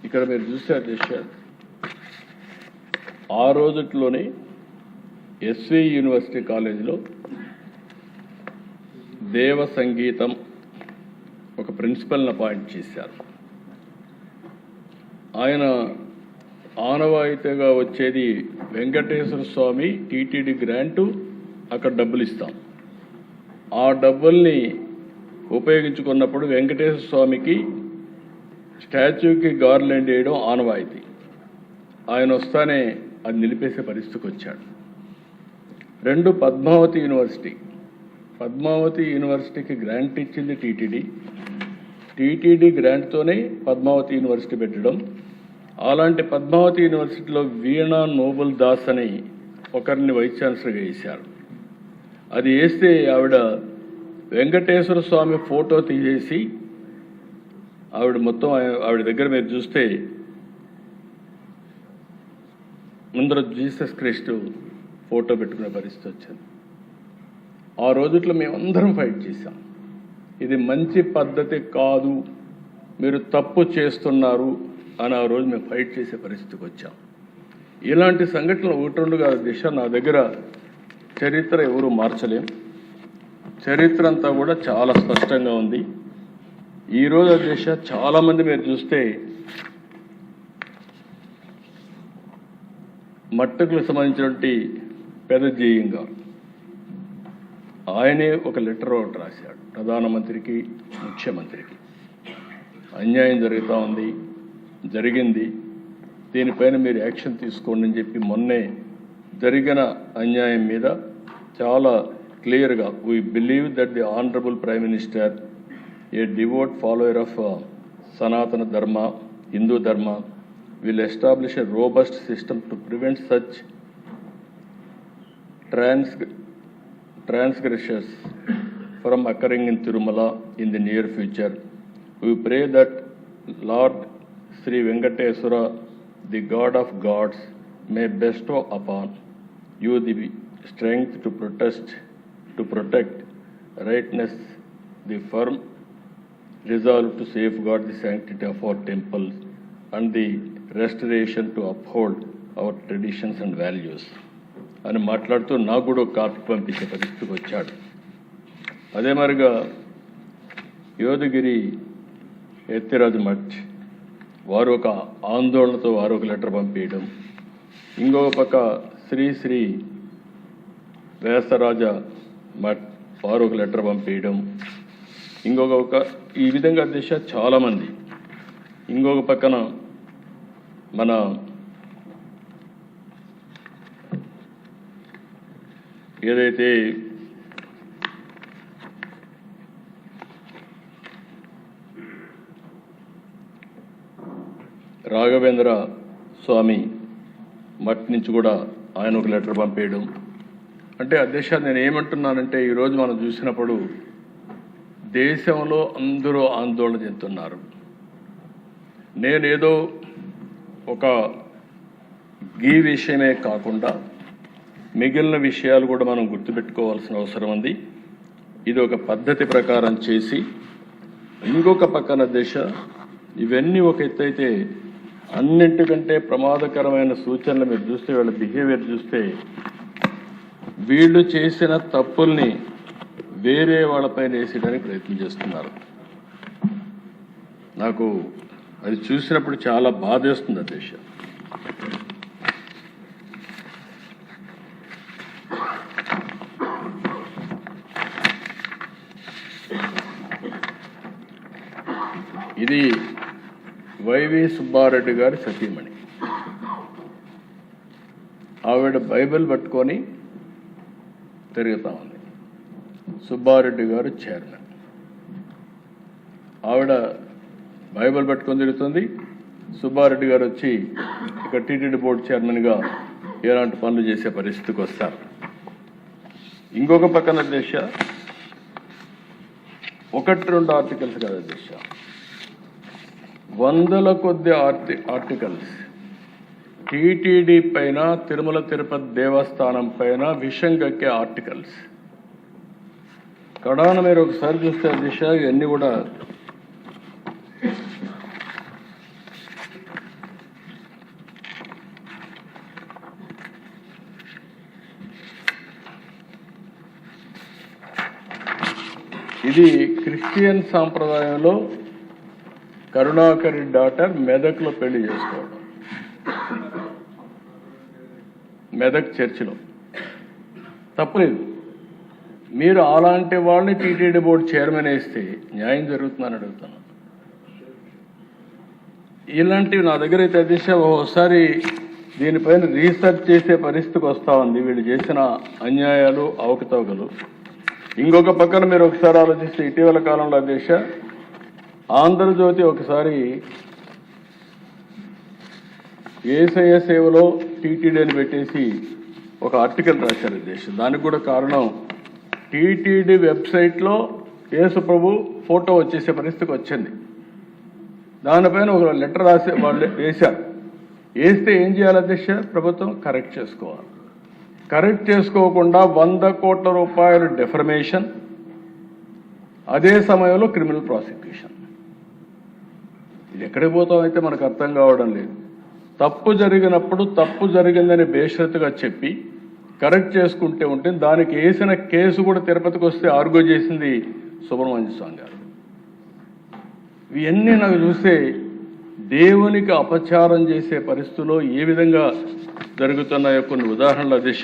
ఇక్కడ మీరు చూస్తే అధ్యక్ష ఆ రోజుట్లోనే ఎస్వి యూనివర్సిటీ కాలేజీలో దేవ సంగీతం ఒక ప్రిన్సిపల్ని అపాయింట్ చేశారు. ఆయన ఆనవాయితీగా వచ్చేది వెంకటేశ్వర స్వామి టీటీడీ గ్రాంటు, అక్కడ డబ్బులు ఇస్తాం. ఆ డబ్బుల్ని ఉపయోగించుకున్నప్పుడు వెంకటేశ్వర స్వామికి స్టాచ్యూకి గార్లెండ్ వేయడం ఆనవాయితీ. ఆయన వస్తానే అది నిలిపేసే పరిస్థితికి వచ్చాడు. రెండు, పద్మావతి యూనివర్సిటీకి గ్రాంట్ ఇచ్చింది టీటీడీ గ్రాంట్తోనే పద్మావతి యూనివర్సిటీ పెట్టడం. అలాంటి పద్మావతి యూనివర్సిటీలో వీణా నోబుల్ దాస్ అని ఒకరిని వైస్ ఛాన్సలర్గా వేశారు. అది వేస్తే ఆవిడ వెంకటేశ్వర స్వామి ఫోటో తీసేసి ఆవిడ మొత్తం ఆవిడ దగ్గర మీరు చూస్తే ముందర జీసస్ క్రైస్ట్ ఫోటో పెట్టుకునే పరిస్థితి వచ్చింది. ఆ రోజుట్లో మేమందరం ఫైట్ చేశాం. ఇది మంచి పద్ధతి కాదు, మీరు తప్పు చేస్తున్నారు అని ఆ రోజు మేము ఫైట్ చేసే పరిస్థితికి వచ్చాం. ఇలాంటి సంఘటనలు ఒకటి రెండుగా దిశ నా దగ్గర చరిత్ర ఎవరు మార్చలేం. చరిత్ర అంతా కూడా చాలా స్పష్టంగా ఉంది. ఈరోజు దిశ చాలామంది మీరు చూస్తే మట్టుకు సంబంధించినటువంటి పెద్ద జీయింగా ఆయనే ఒక లెటర్ ఒకటి రాశాడు ప్రధానమంత్రికి, ముఖ్యమంత్రికి. అన్యాయం జరుగుతూ ఉంది, జరిగింది, దీనిపైన మీరు యాక్షన్ తీసుకోండి అని చెప్పి మొన్నే జరిగిన అన్యాయం మీద చాలా క్లియర్గా we believe that the honourable prime minister, A devout follower of సనాతన ధర్మ, హిందూ ధర్మ, will establish a robust system to prevent such transgressions from occurring in Tirumala in the near future. We pray that Lord Sri Venkateswara, the God of gods, may bestow upon you the strength to protect rightness, the firm resolve to safeguard the sanctity of our temples, and the restoration to uphold our traditions and values అని మాట్లాడుతూ నాకు కూడా ఒక copy పంపించే పరిస్థితికి వచ్చాడు. అదే మరిగా యోధగిరి ఎత్తిరాజు మఠ్ వారు ఒక ఆందోళనతో వారు ఒక లెటర్ పంపించడం, ఇంకొక పక్క శ్రీ వ్యాసరాజ మఠ్ వారు ఒక లెటర్ పంపించడం, ఇంకొక ఈ విధంగా దిశ చాలామంది. ఇంకొక పక్కన మన ఏదైతే రాఘవేంద్ర స్వామి మఠ్ నుంచి కూడా ఆయన ఒక లెటర్ పంపేయడం. అంటే అధ్యక్ష నేను ఏమంటున్నానంటే ఈరోజు మనం చూసినప్పుడు దేశంలో అందరూ ఆందోళన చెందుతున్నారు. నేనేదో ఒక ఈ విషయమే కాకుండా మిగిలిన విషయాలు కూడా మనం గుర్తుపెట్టుకోవాల్సిన అవసరం ఉంది. ఇది ఒక పద్ధతి ప్రకారం చేసి ఇంకొక పక్కన దిశ ఇవన్నీ ఒక ఎత్తైతే అన్నింటికంటే ప్రమాదకరమైన సూచనలు మీరు చూస్తే వాళ్ళ బిహేవియర్ చూస్తే వీళ్ళు చేసిన తప్పుల్ని వేరే వాళ్ళపైన వేసేయడానికి ప్రయత్నం చేస్తున్నారు. నాకు అది చూసినప్పుడు చాలా బాధేస్తుంది అధ్యక్ష. ఇది వైవి సుబ్బారెడ్డి గారి సతీమణి. ఆవిడ బైబిల్ పట్టుకొని తిరుగుతా ఉంది. సుబ్బారెడ్డి గారు చైర్మన్. ఆవిడ బైబిల్ పట్టుకొని తిరుగుతుంది. సుబ్బారెడ్డి గారు వచ్చి ఇక టీటీడీ బోర్డు చైర్మన్గా ఎలాంటి పనులు చేసే పరిస్థితికి వస్తారు. ఇంకొక పక్కన దిశ 1-2 ఆర్టికల్స్ కాదు దిశ, వందల కొద్ది ఆర్టికల్స్ టీటీడీ పైన, తిరుమల తిరుపతి దేవస్థానం పైన విషం కక్కే ఆర్టికల్స్. కడాన మీరు ఒకసారి చూస్తే దిశ ఇవన్నీ కూడా ఇది క్రిస్టియన్ సాంప్రదాయంలో కరుణాకర్ డాటర్ మెదక్లో పెళ్లి చేసుకోవడం, మెదక్ చర్చిలో తప్పలేదు. మీరు అలాంటి వాళ్ళని టీటీడీ బోర్డు చైర్మన్ వేస్తే న్యాయం జరుగుతుందని అడుగుతాను. ఇలాంటివి నా దగ్గర అయితే దిశ ఒకసారి దీనిపైన రీసెర్చ్ చేసే పరిస్థితికి వస్తూ ఉంది, వీళ్ళు చేసిన అన్యాయాలు అవకతవకలు. ఇంకొక పక్కన మీరు ఒకసారి ఆలోచిస్తే ఇటీవల కాలంలో దిశ ఆంధ్రజ్యోతి ఒకసారి ఏసయ్య సేవలో టీటీడీ అని పెట్టేసి ఒక ఆర్టికల్ రాశారు దేశం. దానికి కూడా కారణం టీటీడీ వెబ్సైట్లో యేసు ప్రభు ఫోటో వచ్చేసే పరిస్థితికి వచ్చింది. దానిపైన ఒక లెటర్ రాసి వాళ్ళు వేశారు. వేస్తే ఏం చేయాలి అధ్యక్ష? ప్రభుత్వం కరెక్ట్ చేసుకోవాలి. కరెక్ట్ చేసుకోకుండా 100 కోట్ల రూపాయలు డెఫర్మేషన్, అదే సమయంలో క్రిమినల్ ప్రాసిక్యూషన్. ఇది ఎక్కడికి పోతామైతే మనకు అర్థం కావడం లేదు. తప్పు జరిగినప్పుడు తప్పు జరిగిందని బేషరతుగా చెప్పి కరెక్ట్ చేసుకుంటే ఉంటే దానికి వేసిన కేసు కూడా తిరుపతికి వస్తే ఆర్గ్యూ చేసింది సుబ్రహ్మణ్య స్వామి గారు. ఇవన్నీ నాకు చూస్తే దేవునికి అపచారం చేసే పరిస్థితుల్లో ఏ విధంగా జరుగుతున్నాయో కొన్ని ఉదాహరణల దిశ